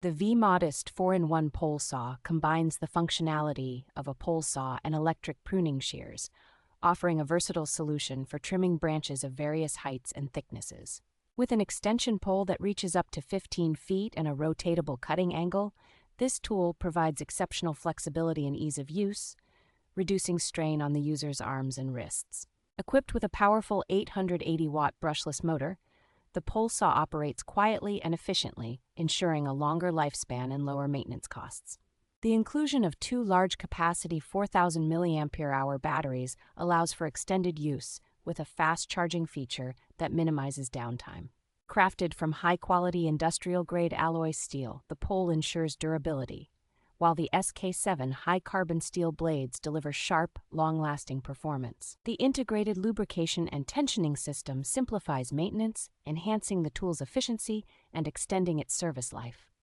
The V-Modest 4-in-1 pole saw combines the functionality of a pole saw and electric pruning shears, offering a versatile solution for trimming branches of various heights and thicknesses. With an extension pole that reaches up to 15 feet and a rotatable cutting angle, this tool provides exceptional flexibility and ease of use, reducing strain on the user's arms and wrists. Equipped with a powerful 880-watt brushless motor, the pole saw operates quietly and efficiently, ensuring a longer lifespan and lower maintenance costs. The inclusion of two large-capacity 4,000 mAh batteries allows for extended use with a fast-charging feature that minimizes downtime. Crafted from high-quality industrial-grade alloy steel, the pole ensures durability, while the SK7 high-carbon steel blades deliver sharp, long-lasting performance. The integrated lubrication and tensioning system simplifies maintenance, enhancing the tool's efficiency and extending its service life.